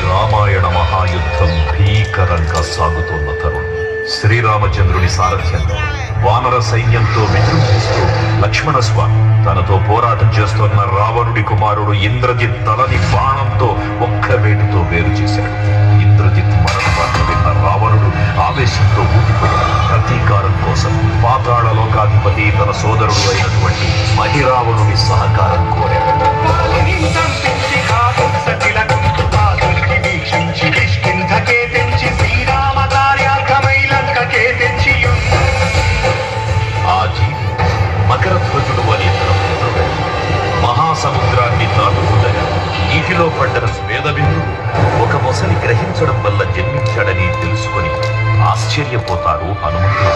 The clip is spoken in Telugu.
రామాయణ మహాయుద్ధం భీకరంగా సాగుతున్న తరుణం శ్రీరామచంద్రుని సారథ్యంలో వానర సైన్యంతో విజృంభిస్తూ లక్ష్మణస్వామి తనతో పోరాటం చేస్తున్న రావణుడి కుమారుడు ఇంద్రజిత్ తలని బాణంతో ఒక్క వేటుతో వేరు చేశాడు. ఇంద్రజిత్ మరణ వార్త విన్న రావణుడు ఆవేశంతో ఊగిపోయాడు. ప్రతీకారం కోసం పాతాళ లోకాధిపతి తన సోదరుడు అయినటువంటి మహిరావణుని సహకారం కోరాడు. ఆ జీవి మకరధ్వజుడు అనే తన పుత్రుడు మహాసముద్రాన్ని దాటుతుండగా నీటిలో పడ్డ స్వేదబిందువు ఒక మొసలి గ్రహించడం వల్ల జన్మించాడని తెలుసుకొని ఆశ్చర్యపోతారు హనుమంతుడు.